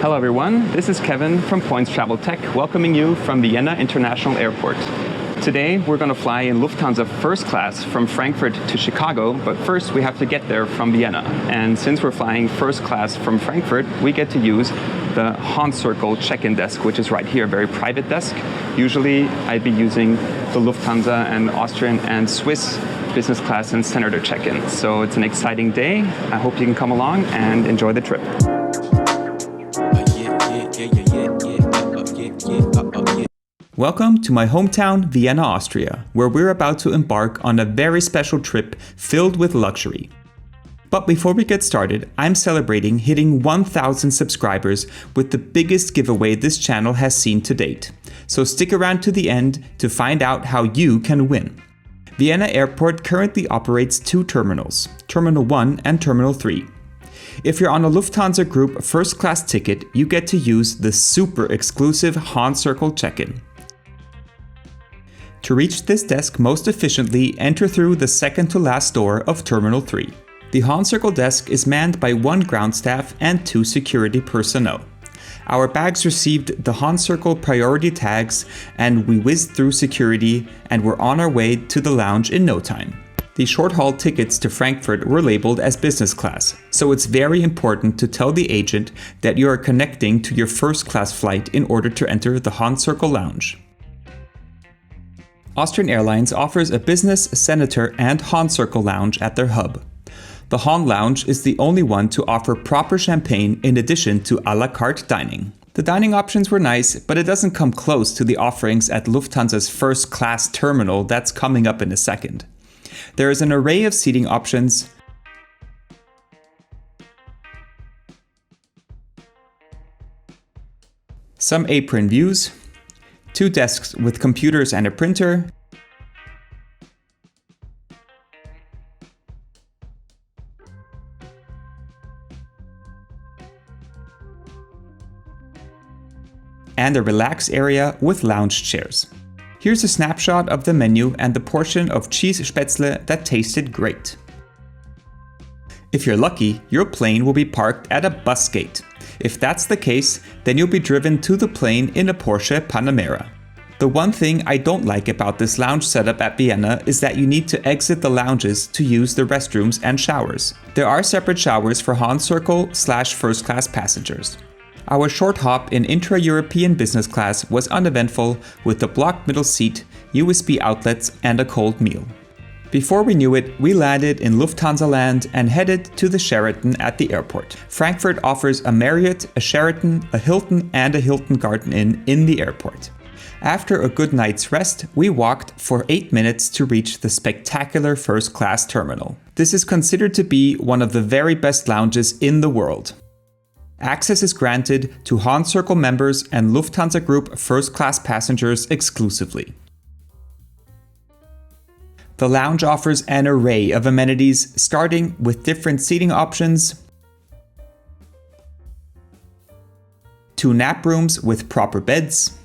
Hello everyone, this is Kevin from Points Travel Tech, welcoming you from Vienna International Airport. Today we're going to fly in Lufthansa First Class from Frankfurt to Chicago, but first we have to get there from Vienna. And since we're flying first class from Frankfurt, we get to use the Hon Circle check-in desk, which is right here, a very private desk. Usually I'd be using the Lufthansa and Austrian and Swiss business class and senator check-in. So it's an exciting day. I hope you can come along and enjoy the trip. Welcome to my hometown, Vienna, Austria, where we're about to embark on a very special trip filled with luxury. But before we get started, I'm celebrating hitting 1,000 subscribers with the biggest giveaway this channel has seen to date. So stick around to the end to find out how you can win. Vienna Airport currently operates two terminals, Terminal 1 and Terminal 3. If you're on a Lufthansa Group first class ticket, you get to use the super exclusive Hon Circle check-in. To reach this desk most efficiently, enter through the second to last door of Terminal 3. The Hon Circle desk is manned by one ground staff and two security personnel. Our bags received the Hon Circle priority tags and we whizzed through security and were on our way to the lounge in no time. The short-haul tickets to Frankfurt were labeled as business class, so it's very important to tell the agent that you are connecting to your first-class flight in order to enter the Hon Circle lounge. Austrian Airlines offers a business, senator, and Hon Circle lounge at their hub. The Hon Lounge is the only one to offer proper champagne in addition to a la carte dining. The dining options were nice, but it doesn't come close to the offerings at Lufthansa's first-class terminal that's coming up in a second. There is an array of seating options, some apron views, two desks with computers and a printer, and a relax area with lounge chairs. Here's a snapshot of the menu and the portion of cheese spätzle that tasted great. If you're lucky, your plane will be parked at a bus gate. If that's the case, then you'll be driven to the plane in a Porsche Panamera. The one thing I don't like about this lounge setup at Vienna is that you need to exit the lounges to use the restrooms and showers. There are separate showers for Hon Circle/first class passengers. Our short hop in intra-European business class was uneventful with a blocked middle seat, USB outlets, and a cold meal. Before we knew it, we landed in Lufthansa land and headed to the Sheraton at the airport. Frankfurt offers a Marriott, a Sheraton, a Hilton, and a Hilton Garden Inn in the airport. After a good night's rest, we walked for 8 minutes to reach the spectacular first class terminal. This is considered to be one of the very best lounges in the world. Access is granted to Hon Circle members and Lufthansa Group first class passengers exclusively. The lounge offers an array of amenities, starting with different seating options, two nap rooms with proper beds,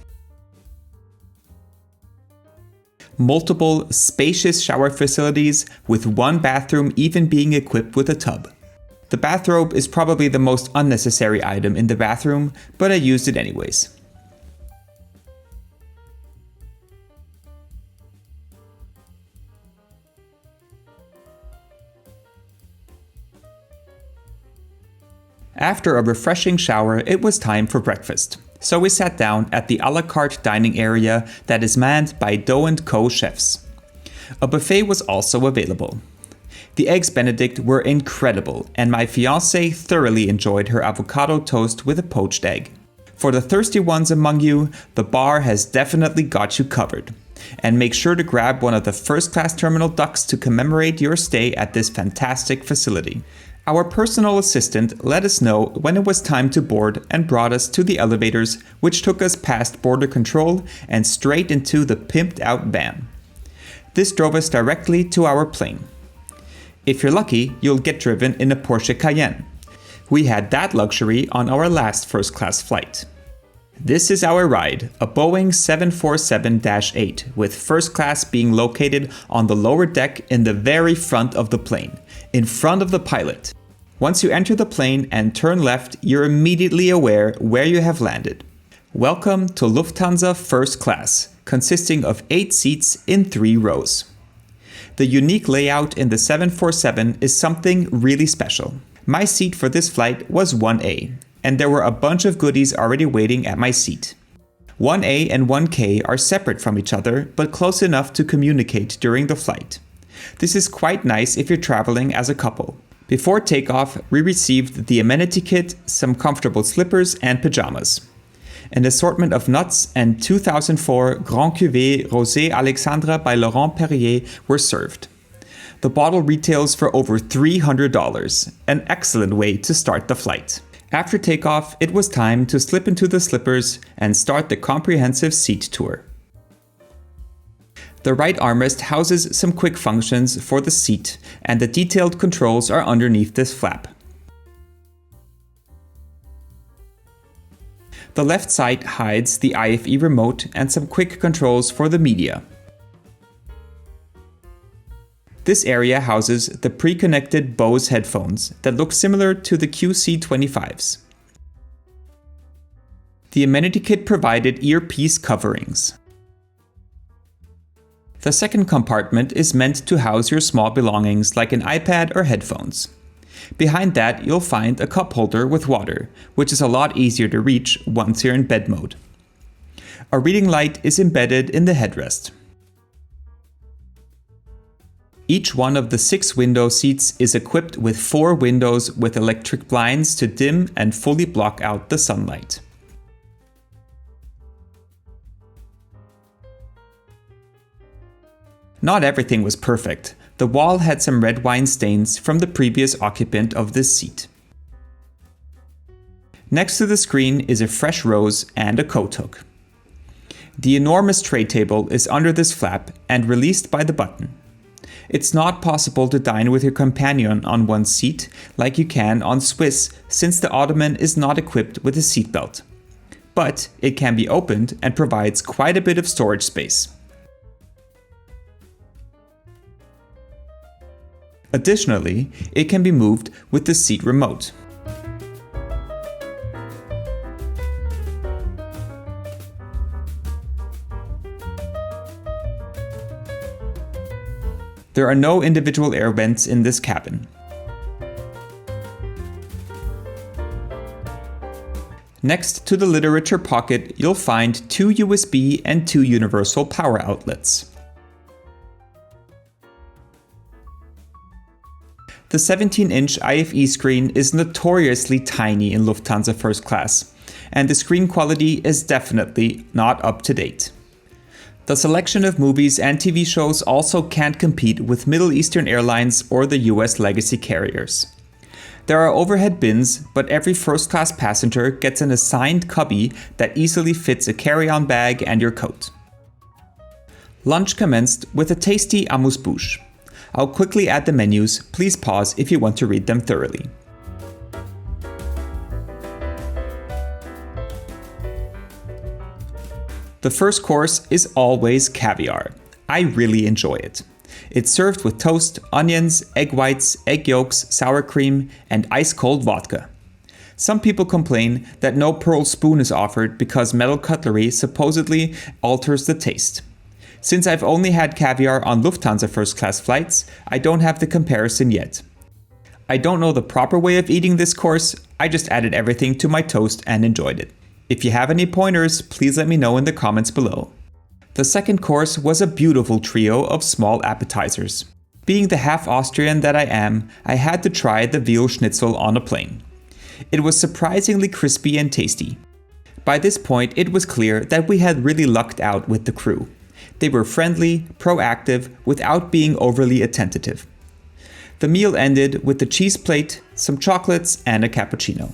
multiple spacious shower facilities with one bathroom even being equipped with a tub. The bathrobe is probably the most unnecessary item in the bathroom, but I used it anyways. After a refreshing shower, it was time for breakfast. So we sat down at the a la carte dining area that is manned by Doe & Co chefs. A buffet was also available. The eggs Benedict were incredible, and my fiancée thoroughly enjoyed her avocado toast with a poached egg. For the thirsty ones among you, the bar has definitely got you covered. And make sure to grab one of the first-class terminal ducks to commemorate your stay at this fantastic facility. Our personal assistant let us know when it was time to board and brought us to the elevators, which took us past border control and straight into the pimped-out van. This drove us directly to our plane. If you're lucky, you'll get driven in a Porsche Cayenne. We had that luxury on our last first-class flight. This is our ride, a Boeing 747-8, with first class being located on the lower deck in the very front of the plane, in front of the pilot. Once you enter the plane and turn left, you're immediately aware where you have landed. Welcome to Lufthansa First Class, consisting of 8 seats in 3 rows. The unique layout in the 747 is something really special. My seat for this flight was 1A, and there were a bunch of goodies already waiting at my seat. 1A and 1K are separate from each other, but close enough to communicate during the flight. This is quite nice if you're traveling as a couple. Before takeoff, we received the Amenity Kit, some comfortable slippers and pajamas. An assortment of nuts and 2004 Grand Cuvée Rosé Alexandra by Laurent Perrier were served. The bottle retails for over $300, an excellent way to start the flight. After takeoff, it was time to slip into the slippers and start the comprehensive seat tour. The right armrest houses some quick functions for the seat, and the detailed controls are underneath this flap. The left side hides the IFE remote and some quick controls for the media. This area houses the pre-connected Bose headphones that look similar to the QC25s. The Amenity Kit provided earpiece coverings. The second compartment is meant to house your small belongings like an iPad or headphones. Behind that, you'll find a cup holder with water, which is a lot easier to reach once you're in bed mode. A reading light is embedded in the headrest. Each one of the 6 window seats is equipped with 4 windows with electric blinds to dim and fully block out the sunlight. Not everything was perfect. The wall had some red wine stains from the previous occupant of this seat. Next to the screen is a fresh rose and a coat hook. The enormous tray table is under this flap and released by the button. It's not possible to dine with your companion on one seat like you can on Swiss, since the ottoman is not equipped with a seatbelt. But it can be opened and provides quite a bit of storage space. Additionally, it can be moved with the seat remote. There are no individual air vents in this cabin. Next to the literature pocket, you'll find 2 USB and 2 universal power outlets. The 17-inch IFE screen is notoriously tiny in Lufthansa First Class, and the screen quality is definitely not up to date. The selection of movies and TV shows also can't compete with Middle Eastern airlines or the US legacy carriers. There are overhead bins, but every first-class passenger gets an assigned cubby that easily fits a carry-on bag and your coat. Lunch commenced with a tasty amuse-bouche. I'll quickly add the menus, please pause if you want to read them thoroughly. The first course is always caviar. I really enjoy it. It's served with toast, onions, egg whites, egg yolks, sour cream, and ice-cold vodka. Some people complain that no pearl spoon is offered because metal cutlery supposedly alters the taste. Since I've only had caviar on Lufthansa First Class flights, I don't have the comparison yet. I don't know the proper way of eating this course, I just added everything to my toast and enjoyed it. If you have any pointers, please let me know in the comments below. The second course was a beautiful trio of small appetizers. Being the half Austrian that I am, I had to try the veal schnitzel on a plane. It was surprisingly crispy and tasty. By this point, it was clear that we had really lucked out with the crew. They were friendly, proactive, without being overly attentive. The meal ended with the cheese plate, some chocolates, and a cappuccino.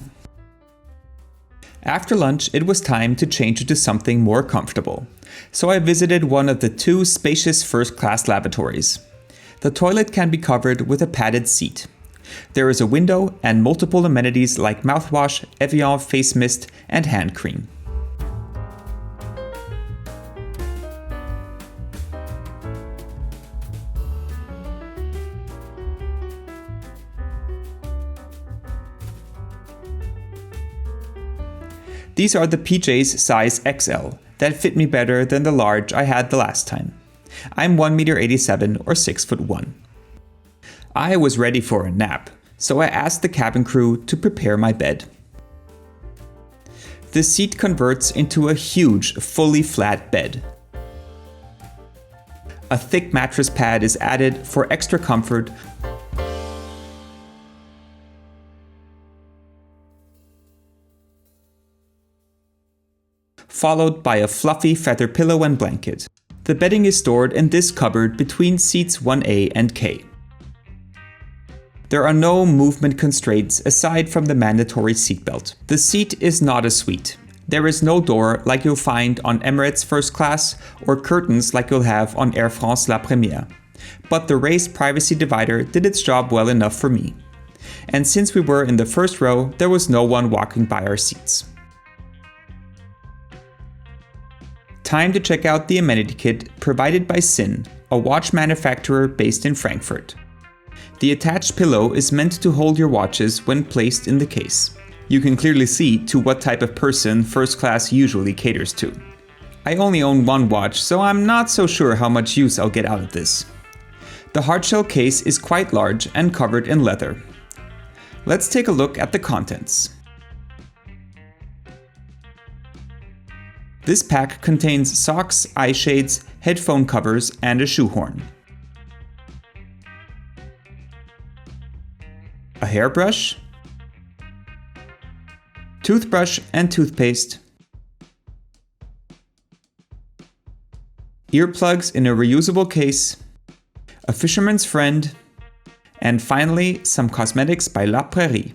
After lunch, it was time to change into something more comfortable. So I visited one of the 2 spacious first-class lavatories. The toilet can be covered with a padded seat. There is a window and multiple amenities like mouthwash, Evian face mist, and hand cream. These are the PJs size XL that fit me better than the large I had the last time. I'm 1.87 m or 6'1". I was ready for a nap, so I asked the cabin crew to prepare my bed. The seat converts into a huge, fully flat bed. A thick mattress pad is added for extra comfort, followed by a fluffy feather pillow and blanket. The bedding is stored in this cupboard between seats 1A and K. There are no movement constraints aside from the mandatory seatbelt. The seat is not a suite. There is no door like you'll find on Emirates First Class or curtains like you'll have on Air France La Première. But the raised privacy divider did its job well enough for me. And since we were in the first row, there was no one walking by our seats. Time to check out the Amenity Kit provided by Cin, a watch manufacturer based in Frankfurt. The attached pillow is meant to hold your watches when placed in the case. You can clearly see to what type of person first class usually caters to. I only own one watch, so I'm not so sure how much use I'll get out of this. The hardshell case is quite large and covered in leather. Let's take a look at the contents. This pack contains socks, eye shades, headphone covers, and a shoehorn. A hairbrush, toothbrush and toothpaste, earplugs in a reusable case, a fisherman's friend, and finally some cosmetics by La Prairie.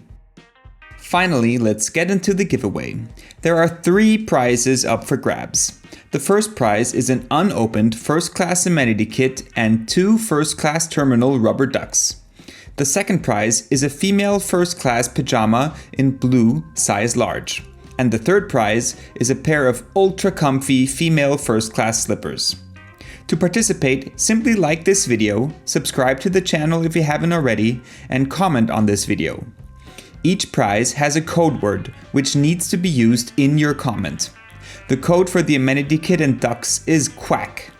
Finally, let's get into the giveaway. There are 3 prizes up for grabs. The first prize is an unopened first class amenity kit and 2 first class terminal rubber ducks. The second prize is a female first class pajama in blue, size large. And the third prize is a pair of ultra comfy female first class slippers. To participate, simply like this video, subscribe to the channel if you haven't already, and comment on this video. Each prize has a code word, which needs to be used in your comment. The code for the amenity kit and ducks is Quack.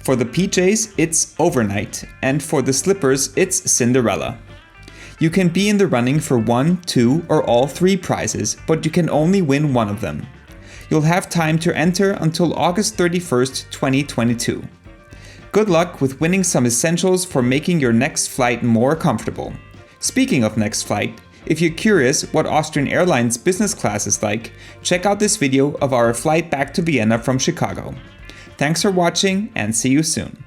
For the PJs, it's overnight, and for the slippers, it's Cindarella. You can be in the running for 1, 2, or all 3 prizes, but you can only win one of them. You'll have time to enter until August 31st, 2022. Good luck with winning some essentials for making your next flight more comfortable. Speaking of next flight, if you're curious what Austrian Airlines business class is like, check out this video of our flight back to Vienna from Chicago. Thanks for watching and see you soon.